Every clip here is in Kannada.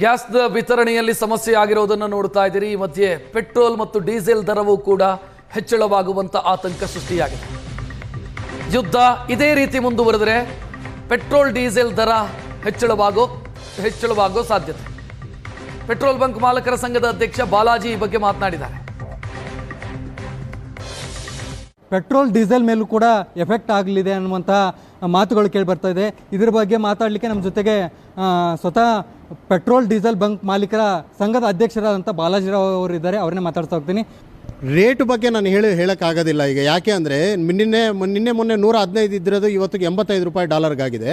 ಗ್ಯಾಸ್ ವಿತರಣೆಯಲ್ಲಿ ಸಮಸ್ಯೆ ಆಗಿರೋದನ್ನು ನೋಡ್ತಾ ಇದ್ದೀರಿ. ಈ ಮಧ್ಯೆ ಪೆಟ್ರೋಲ್ ಮತ್ತು ಡೀಸೆಲ್ ದರವೂ ಕೂಡ ಹೆಚ್ಚಳವಾಗುವಂತ ಆತಂಕ ಸೃಷ್ಟಿಯಾಗಿದೆ. ಯುದ್ಧ ಇದೇ ರೀತಿ ಮುಂದುವರೆದರೆ ಪೆಟ್ರೋಲ್ ಡೀಸೆಲ್ ದರ ಹೆಚ್ಚಳವಾಗೋ ಸಾಧ್ಯತೆ. ಪೆಟ್ರೋಲ್ ಬಂಕ್ ಮಾಲಕರ ಸಂಘದ ಅಧ್ಯಕ್ಷ ಬಾಲಾಜಿ ಈ ಬಗ್ಗೆ ಮಾತನಾಡಿದ್ದಾರೆ. ಪೆಟ್ರೋಲ್ ಡೀಸೆಲ್ ಮೇಲೂ ಕೂಡ ಎಫೆಕ್ಟ್ ಆಗಲಿದೆ ಅನ್ನುವಂಥ ಮಾತುಗಳು ಕೇಳಿ ಬರ್ತಾ ಇದೆ. ಇದ್ರ ಬಗ್ಗೆ ಮಾತಾಡಲಿಕ್ಕೆ ನಮ್ಮ ಜೊತೆಗೆ ಸ್ವತಃ ಪೆಟ್ರೋಲ್ ಡೀಸೆಲ್ ಬಂಕ್ ಮಾಲೀಕರ ಸಂಘದ ಅಧ್ಯಕ್ಷರಾದಂಥ ಬಾಲಾಜಿರಾವ್ ಅವರು ಇದ್ದಾರೆ. ಅವ್ರನ್ನೇ ಮಾತಾಡ್ತಾ ಹೋಗ್ತೀನಿ. ರೇಟ್ ಬಗ್ಗೆ ನಾನು ಹೇಳೋಕ್ಕಾಗೋದಿಲ್ಲ ಈಗ. ಯಾಕೆ ಅಂದರೆ ಮೊನ್ನೆ 115 ಇದ್ದಿರೋದು ಇವತ್ತಿಗೆ $85 ಡಾಲರ್ಗಾಗಿದೆ.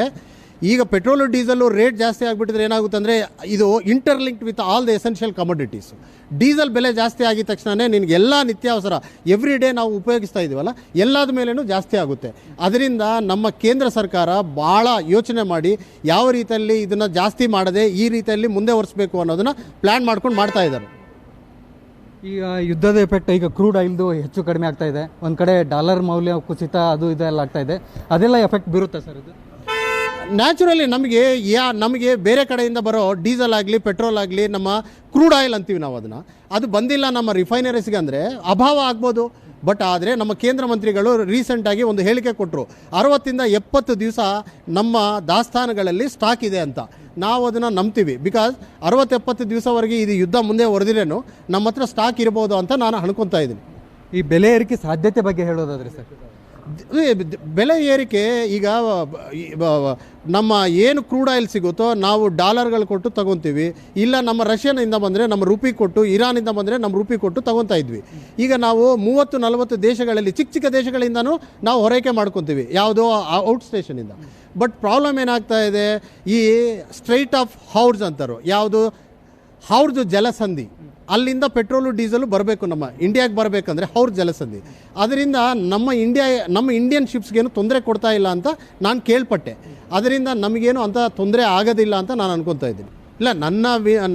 ಈಗ ಪೆಟ್ರೋಲು ಡೀಸೆಲ್ಲು ರೇಟ್ ಜಾಸ್ತಿ ಆಗಿಬಿಟ್ಟಿದ್ರೆ ಏನಾಗುತ್ತೆ ಅಂದರೆ ಇದು interlinked with all the essential commodities. Diesel ಬೆಲೆ ಜಾಸ್ತಿ ಆಗಿದ ತಕ್ಷಣ ನಿನಗೆ ಎಲ್ಲ ನಿತ್ಯಾವಸರ ಎವ್ರಿ ಡೇ ನಾವು ಉಪಯೋಗಿಸ್ತಾ ಇದ್ದೀವಲ್ಲ ಎಲ್ಲದ ಮೇಲೇನೂ ಜಾಸ್ತಿ ಆಗುತ್ತೆ. ಅದರಿಂದ ನಮ್ಮ ಕೇಂದ್ರ ಸರ್ಕಾರ ಭಾಳ ಯೋಚನೆ ಮಾಡಿ ಯಾವ ರೀತಿಯಲ್ಲಿ ಇದನ್ನು ಜಾಸ್ತಿ ಮಾಡದೆ ಈ ರೀತಿಯಲ್ಲಿ ಮುಂದೆ ಒರೆಸಬೇಕು ಅನ್ನೋದನ್ನು ಪ್ಲ್ಯಾನ್ ಮಾಡ್ಕೊಂಡು ಮಾಡ್ತಾ ಇದ್ದಾರೆ. ಈಗ ಯುದ್ಧದ ಎಫೆಕ್ಟ್ ಈಗ ಕ್ರೂಡ್ ಆಯಿಲ್ದು ಹೆಚ್ಚು ಕಡಿಮೆ ಆಗ್ತಾ ಇದೆ. ಒಂದು ಕಡೆ ಡಾಲರ್ ಮೌಲ್ಯ ಕುಸಿತ ಅದು ಇದೆಲ್ಲ ಆಗ್ತಾ ಇದೆ. ಅದೆಲ್ಲ ಎಫೆಕ್ಟ್ ಬೀರುತ್ತೆ ಸರ್ ಇದು? ನ್ಯಾಚುರಲಿ ನಮಗೆ ಬೇರೆ ಕಡೆಯಿಂದ ಬರೋ ಡೀಸೆಲ್ ಆಗಲಿ ಪೆಟ್ರೋಲ್ ಆಗಲಿ ನಮ್ಮ ಕ್ರೂಡ್ ಆಯಿಲ್ ಅಂತೀವಿ ನಾವು ಅದನ್ನು, ಅದು ಬಂದಿಲ್ಲ ನಮ್ಮ ರಿಫೈನರೀಸ್ಗೆ ಅಂದರೆ ಅಭಾವ ಆಗ್ಬೋದು. ಬಟ್ ಆದರೆ ನಮ್ಮ ಕೇಂದ್ರ ಮಂತ್ರಿಗಳು ರೀಸೆಂಟಾಗಿ ಒಂದು ಹೇಳಿಕೆ ಕೊಟ್ಟರು, 60-70 ದಿವಸ ನಮ್ಮ ದಾಸ್ತಾನುಗಳಲ್ಲಿ ಸ್ಟಾಕ್ ಇದೆ ಅಂತ. ನಾವು ಅದನ್ನು ನಂಬ್ತೀವಿ. ಬಿಕಾಸ್ 60-70 ದಿವಸವರೆಗೆ ಇದು ಯುದ್ಧ ಮುಂದೆ ಹೊರದಿರೇನು ನಮ್ಮ ಹತ್ರ ಸ್ಟಾಕ್ ಇರ್ಬೋದು ಅಂತ ನಾನು ಅನ್ಕೊತಾ ಇದ್ದೀನಿ. ಈ ಬೆಲೆ ಏರಿಕೆ ಸಾಧ್ಯತೆ ಬಗ್ಗೆ ಹೇಳೋದಾದರೆ ಸರ್, ಬೆಲೆ ಏರಿಕೆ ಈಗ ನಮ್ಮ ಏನು ಕ್ರೂಡ್ ಆಯಿಲ್ ಸಿಗುತ್ತೋ ನಾವು ಡಾಲರ್ಗಳು ಕೊಟ್ಟು ತಗೊತೀವಿ. ಇಲ್ಲ ನಮ್ಮ ರಷ್ಯಾನಿಂದ ಬಂದರೆ ನಮ್ಮ ರೂಪಿ ಕೊಟ್ಟು, ಇರಾನಿಂದ ಬಂದರೆ ನಮ್ಮ ರೂಪಿ ಕೊಟ್ಟು ತಗೊತಾ ಇದ್ವಿ. ಈಗ ನಾವು 30-40 ದೇಶಗಳಲ್ಲಿ ಚಿಕ್ಕ ದೇಶಗಳಿಂದನೂ ನಾವು ಹೊರೈಕೆ ಮಾಡ್ಕೊತೀವಿ, ಯಾವುದೋ ಔಟ್ ಸ್ಟೇಷನಿಂದ. ಬಟ್ ಪ್ರಾಬ್ಲಮ್ ಏನಾಗ್ತಾ ಇದೆ, ಈ ಸ್ಟ್ರೈಟ್ ಆಫ್ ಹೌರ್ಸ್ ಅಂತಾರೋ, ಯಾವುದು ಹೌರ್ದು ಜಲಸಂಧಿ, ಅಲ್ಲಿಂದ ಪೆಟ್ರೋಲು ಡೀಸೆಲು ಬರಬೇಕು ನಮ್ಮ ಇಂಡಿಯಾಗೆ ಬರಬೇಕಂದ್ರೆ ಹೌರ್ ಜಲಸಂಧಿ. ಅದರಿಂದ ನಮ್ಮ ಇಂಡಿಯನ್ ಶಿಪ್ಸ್ಗೇನು ತೊಂದರೆ ಕೊಡ್ತಾ ಇಲ್ಲ ಅಂತ ನಾನು ಕೇಳ್ಪಟ್ಟೆ. ಅದರಿಂದ ನಮಗೇನು ಅಂತ ತೊಂದರೆ ಆಗೋದಿಲ್ಲ ಅಂತ ನಾನು ಅನ್ಕೊತಾ ಇದ್ದೀನಿ. ಇಲ್ಲ,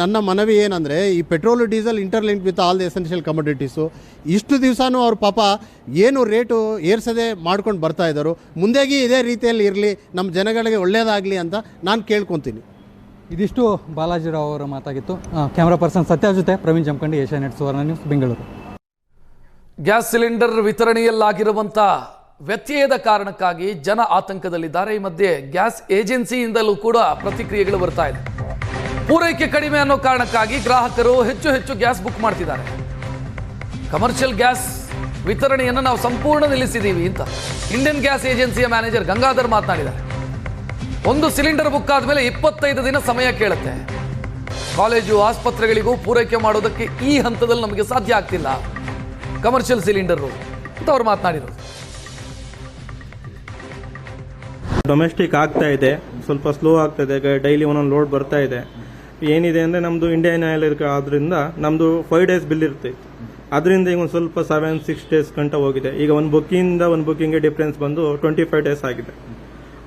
ನನ್ನ ಮನವಿ ಏನಂದರೆ ಈ petrol diesel interlink with all the essential commodities ಇಷ್ಟು ದಿವಸನೂ ಅವ್ರ ಪಾಪ ಏನು ರೇಟು ಏರ್ಸದೆ ಮಾಡ್ಕೊಂಡು ಬರ್ತಾ ಇದ್ದಾರೋ, ಮುಂದೆಗೆ ಇದೇ ರೀತಿಯಲ್ಲಿ ಇರಲಿ, ನಮ್ಮ ಜನಗಳಿಗೆ ಒಳ್ಳೆಯದಾಗಲಿ ಅಂತ ನಾನು ಕೇಳ್ಕೊತೀನಿ. ಇದಿಷ್ಟು ಬಾಲಾಜಿರಾವ್ ಅವರ ಮಾತಾಗಿತ್ತು. ಕ್ಯಾಮ್ರಾ ಪರ್ಸನ್ ಸತ್ಯ ಜೊತೆ ಪ್ರವೀಣ್ ಜಮಖಂಡಿ, ಏಷ್ಯಾನೆಟ್ ಸುವರ್ಣ ನ್ಯೂಸ್, ಬೆಂಗಳೂರು. ಗ್ಯಾಸ್ ಸಿಲಿಂಡರ್ ವಿತರಣೆಯಲ್ಲಾಗಿರುವಂಥ ವ್ಯತ್ಯಯದ ಕಾರಣಕ್ಕಾಗಿ ಜನ ಆತಂಕದಲ್ಲಿದ್ದಾರೆ. ಈ ಮಧ್ಯೆ ಗ್ಯಾಸ್ ಏಜೆನ್ಸಿಯಿಂದಲೂ ಕೂಡ ಪ್ರತಿಕ್ರಿಯೆಗಳು ಬರ್ತಾ ಇದೆ. ಪೂರೈಕೆ ಕಡಿಮೆ ಅನ್ನೋ ಕಾರಣಕ್ಕಾಗಿ ಗ್ರಾಹಕರು ಹೆಚ್ಚು ಗ್ಯಾಸ್ ಬುಕ್ ಮಾಡ್ತಿದ್ದಾರೆ. ಕಮರ್ಷಿಯಲ್ ಗ್ಯಾಸ್ ವಿತರಣೆಯನ್ನು ನಾವು ಸಂಪೂರ್ಣ ನಿಲ್ಲಿಸಿದ್ದೀವಿ ಅಂತ ಇಂಡಿಯನ್ ಗ್ಯಾಸ್ ಏಜೆನ್ಸಿಯ ಮ್ಯಾನೇಜರ್ ಗಂಗಾಧರ್ ಮಾತನಾಡಿದ್ದಾರೆ. ಒಂದು ಸಿಲಿಂಡರ್ ಬುಕ್ ಆದಮೇಲೆ 25 ದಿನ ಸಮಯ ಕೇಳುತ್ತೆ. ಕಾಲೇಜು ಆಸ್ಪತ್ರೆಗಳಿಗೂ ಪೂರೈಕೆ ಮಾಡೋದಕ್ಕೆ ಈ ಹಂತದಲ್ಲಿ ನಮಗೆ ಸಾಧ್ಯ ಆಗ್ತಿಲ್ಲ ಕಮರ್ಷಿಯಲ್ ಸಿಲಿಂಡರು ಅಂತ ಅವ್ರು ಮಾತನಾಡಿರೋದು. ಡೊಮೆಸ್ಟಿಕ್ ಆಗ್ತಾ ಇದೆ, ಸ್ವಲ್ಪ ಸ್ಲೋ ಆಗ್ತಾ ಇದೆ. ಡೈಲಿ ಒಂದೊಂದು ಲೋಡ್ ಬರ್ತಾ ಇದೆ. ಏನಿದೆ ಅಂದರೆ ನಮ್ಮದು ಇಂಡಿಯನ್ ಆಯಿಲ್ ಆದ್ರಿಂದ ನಮ್ಮದು 5 ಡೇಸ್ ಬಿಲ್ ಇರುತ್ತೆ. ಅದರಿಂದ ಈಗ ಒಂದು ಸ್ವಲ್ಪ 7-6 ಡೇಸ್ ಗಂಟ ಹೋಗಿದೆ. ಈಗ ಒಂದು ಬುಕ್ಕಿಂಗ್ಗೆ ಡಿಫ್ರೆನ್ಸ್ ಬಂದು 25 ಡೇಸ್ ಆಗಿದೆ.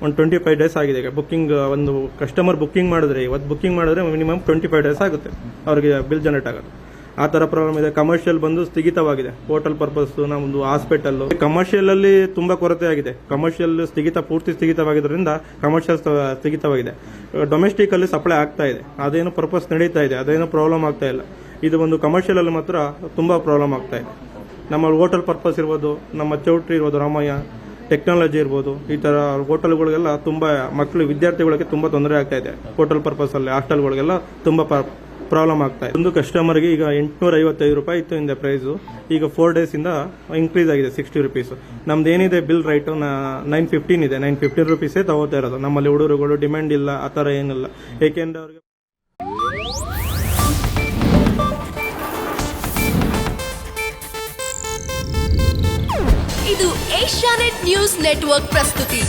ಒಂದು 25 ಡೇಸ್ ಆಗಿದೆ. ಈಗ ಒಂದು ಕಸ್ಟಮರ್ ಬುಕ್ಕಿಂಗ್ ಮಾಡಿದ್ರೆ, ಇವತ್ತು ಬುಕ್ಕಿಂಗ್ ಮಾಡಿದ್ರೆ ಮಿನಿಮಮ್ 25 ಡೇಸ್ ಆಗುತ್ತೆ ಅವ್ರಿಗೆ ಬಿಲ್ ಜನರೇಟ್ ಆಗೋದು. ಆ ಥರ ಪ್ರಾಬ್ಲಮ್ ಇದೆ. ಕಮರ್ಷಿಯಲ್ ಬಂದು ಸ್ಥಗಿತವಾಗಿದೆ. ಹೋಟೆಲ್ ಪರ್ಪಸ್, ನಮ್ಮದು ಹಾಸ್ಪಿಟಲ್, ಕಮರ್ಷಿಯಲ್ ಅಲ್ಲಿ ತುಂಬಾ ಕೊರತೆ ಆಗಿದೆ. ಕಮರ್ಷಿಯಲ್ ಪೂರ್ತಿ ಸ್ಥಗಿತವಾಗಿದ್ದರಿಂದ ಕಮರ್ಷಿಯಲ್ ಸ್ಥಗಿತವಾಗಿದೆ. ಡೊಮೆಸ್ಟಿಕ್ ಅಲ್ಲಿ ಸಪ್ಲೈ ಆಗ್ತಾ ಇದೆ, ಅದೇನು ಪರ್ಪಸ್ ನಡೀತಾ ಇದೆ, ಅದೇನು ಪ್ರಾಬ್ಲಮ್ ಆಗ್ತಾ ಇಲ್ಲ. ಇದು ಒಂದು ಕಮರ್ಷಿಯಲ್ ಅಲ್ಲಿ ಮಾತ್ರ ತುಂಬಾ ಪ್ರಾಬ್ಲಮ್ ಆಗ್ತಾ ಇದೆ. ನಮ್ಮ ಹೋಟೆಲ್ ಪರ್ಪಸ್ ಇರ್ಬೋದು, ನಮ್ಮ ಚೌಟ್ರಿ ಇರ್ಬೋದು, ರಾಮಯ್ಯ ಟೆಕ್ನಾಲಜಿ ಇರ್ಬೋದು, ಈ ತರ ಹೋಟೆಲ್ಗಳಿಗೆಲ್ಲ ತುಂಬಾ ವಿದ್ಯಾರ್ಥಿಗಳಿಗೆ ತುಂಬಾ ತೊಂದರೆ ಆಗ್ತಾ ಇದೆ. ಹೋಟೆಲ್ ಪರ್ಪಸ್ ಅಲ್ಲಿ ಹಾಸ್ಟೆಲ್ಗಳಿಗೆಲ್ಲ ತುಂಬಾ ಪ್ರಾಬ್ಲಮ್ ಆಗ್ತಾ ಇದೆ. ಒಂದು ಕಸ್ಟಮರ್ಗೆ ಈಗ $855 ಇತ್ತು ಇಂದ ಪ್ರೈಸ್, ಈಗ 4 ಡೇಸ್ ಇಂದ ಇನ್ಕ್ರೀಸ್ ಆಗಿದೆ $60. ನಮ್ದು ಏನಿದೆ ಬಿಲ್ ರೈಟ್ $915 ಇದೆ. $915 ತಗೋತಾ ಇರೋದು. ನಮ್ಮಲ್ಲಿ ಹುಡುಗರುಗಳು ಡಿಮ್ಯಾಂಡ್ ಇಲ್ಲ, ಆ ತರ ಏನಿಲ್ಲ. ಏಕೆಂದ್ರೆ ಅವ್ರಿಗೆ ಇದು ಏಷ್ಯಾನೆಟ್ ನ್ಯೂಸ್ ನೆಟ್ವರ್ಕ್ ಪ್ರಸ್ತುತಿ.